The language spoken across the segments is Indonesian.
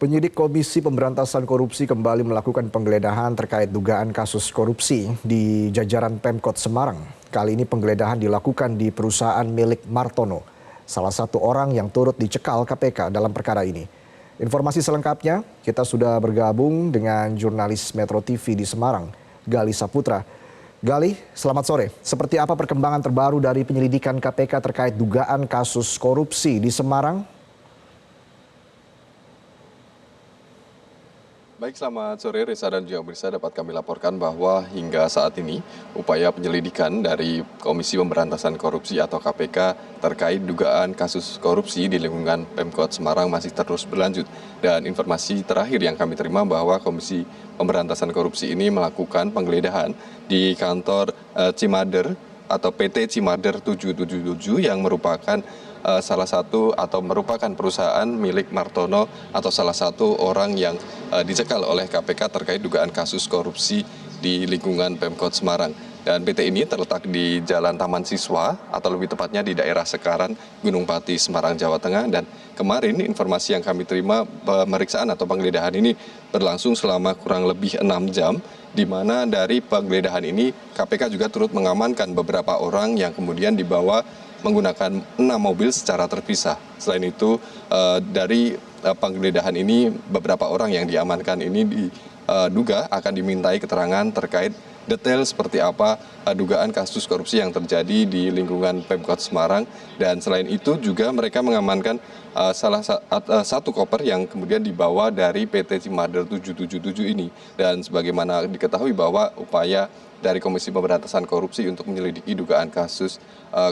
Penyidik Komisi Pemberantasan Korupsi kembali melakukan penggeledahan terkait dugaan kasus korupsi di jajaran Pemkot Semarang. Kali ini penggeledahan dilakukan di perusahaan milik Martono, salah satu orang yang turut dicekal KPK dalam perkara ini. Informasi selengkapnya kita sudah bergabung dengan jurnalis Metro TV di Semarang, Gali Saputra. Gali, selamat sore. Seperti apa perkembangan terbaru dari penyelidikan KPK terkait dugaan kasus korupsi di Semarang? Baik, selamat sore Reza dan juga pemirsa. Dapat kami laporkan bahwa hingga saat ini upaya penyelidikan dari Komisi Pemberantasan Korupsi atau KPK terkait dugaan kasus korupsi di lingkungan Pemkot Semarang masih terus berlanjut. Dan informasi terakhir yang kami terima bahwa Komisi Pemberantasan Korupsi ini melakukan penggeledahan di kantor Cimader atau PT Cimader 777 yang merupakan salah satu atau merupakan perusahaan milik Martono atau salah satu orang yang dicekal oleh KPK terkait dugaan kasus korupsi di lingkungan Pemkot Semarang. Dan PT ini terletak di Jalan Taman Siswa atau lebih tepatnya di daerah Sekaran, Gunung Pati, Semarang, Jawa Tengah. Dan kemarin informasi yang kami terima pemeriksaan atau penggeledahan ini berlangsung selama kurang lebih 6 jam. Di mana dari penggeledahan ini KPK juga turut mengamankan beberapa orang yang kemudian dibawa menggunakan 6 mobil secara terpisah. Selain itu dari penggeledahan ini beberapa orang yang diamankan ini diduga akan dimintai keterangan terkait detail seperti apa dugaan kasus korupsi yang terjadi di lingkungan Pemkot Semarang. Dan selain itu juga mereka mengamankan satu koper yang kemudian dibawa dari PT Cimader 777 ini. Dan sebagaimana diketahui bahwa upaya dari Komisi Pemberantasan Korupsi untuk menyelidiki dugaan kasus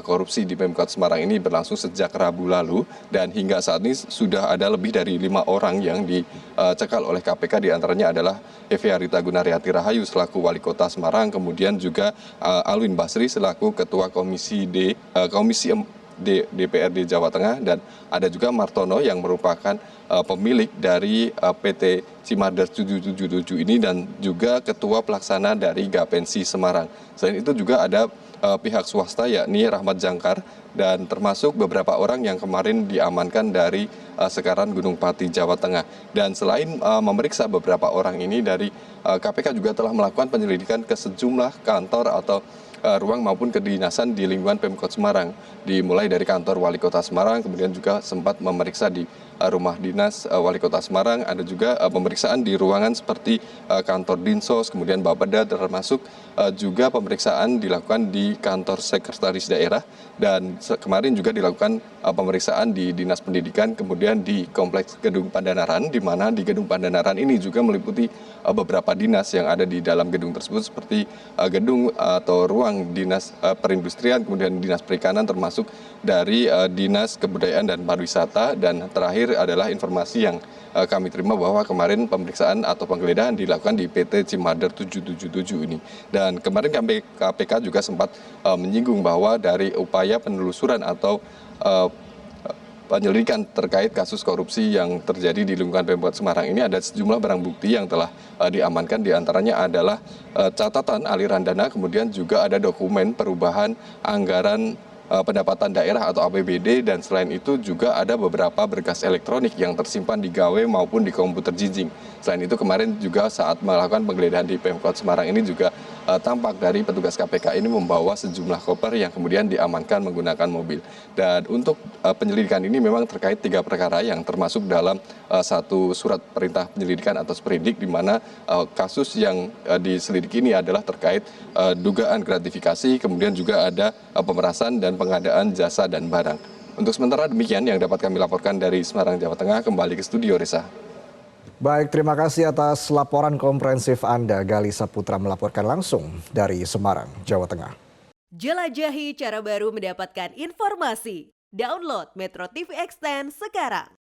korupsi di Pemkot Semarang ini berlangsung sejak Rabu lalu, dan hingga saat ini sudah ada lebih dari 5 orang yang dicekal oleh KPK. Diantaranya adalah Evi Arita Gunariyati Rahayu selaku Wali Kota Semarang, kemudian juga Alwin Basri selaku Ketua Komisi DPRD Jawa Tengah, dan ada juga Martono yang merupakan pemilik dari PT Cimader 777 ini dan juga Ketua Pelaksana dari Gapensi Semarang. Selain itu juga ada pihak swasta yakni Rahmat Jangkar dan termasuk beberapa orang yang kemarin diamankan dari Sekaran Gunung Pati, Jawa Tengah. Dan selain memeriksa beberapa orang ini, dari KPK juga telah melakukan penyelidikan ke sejumlah kantor atau ruang maupun kedinasan di lingkungan Pemkot Semarang. Dimulai dari kantor Wali Kota Semarang, kemudian juga sempat memeriksa di rumah dinas Wali Kota Semarang, ada juga pemeriksaan di ruangan seperti kantor Dinsos, kemudian Bapeda, termasuk juga pemeriksaan dilakukan di kantor sekretaris daerah, dan kemarin juga dilakukan pemeriksaan di Dinas Pendidikan, kemudian di Kompleks Gedung Pandanaran, di mana di Gedung Pandanaran ini juga meliputi beberapa dinas yang ada di dalam gedung tersebut seperti gedung atau ruang dinas perindustrian, kemudian dinas perikanan, termasuk dari dinas kebudayaan dan pariwisata. Dan terakhir adalah informasi yang kami terima bahwa kemarin pemeriksaan atau penggeledahan dilakukan di PT Cimader 777 ini. Dan kemarin KPK juga sempat menyinggung bahwa dari upaya penelusuran atau penyelidikan terkait kasus korupsi yang terjadi di lingkungan Pemkot Semarang ini ada sejumlah barang bukti yang telah diamankan. Di antaranya adalah catatan aliran dana, kemudian juga ada dokumen perubahan anggaran pendapatan daerah atau APBD, dan selain itu juga ada beberapa berkas elektronik yang tersimpan di gawe maupun di komputer jijing. Selain itu kemarin juga saat melakukan penggeledahan di Pemkot Semarang ini juga tampak dari petugas KPK ini membawa sejumlah koper yang kemudian diamankan menggunakan mobil. Dan untuk penyelidikan ini memang terkait 3 perkara yang termasuk dalam satu surat perintah penyelidikan atau sprindik, di mana kasus yang diselidiki ini adalah terkait dugaan gratifikasi, kemudian juga ada pemerasan dan pengadaan jasa dan barang. Untuk sementara demikian yang dapat kami laporkan dari Semarang, Jawa Tengah. Kembali ke studio, Reza. Baik, terima kasih atas laporan komprehensif Anda, Gali Saputra, melaporkan langsung dari Semarang, Jawa Tengah. Jelajahi cara baru mendapatkan informasi. Download Metro TV Extend sekarang.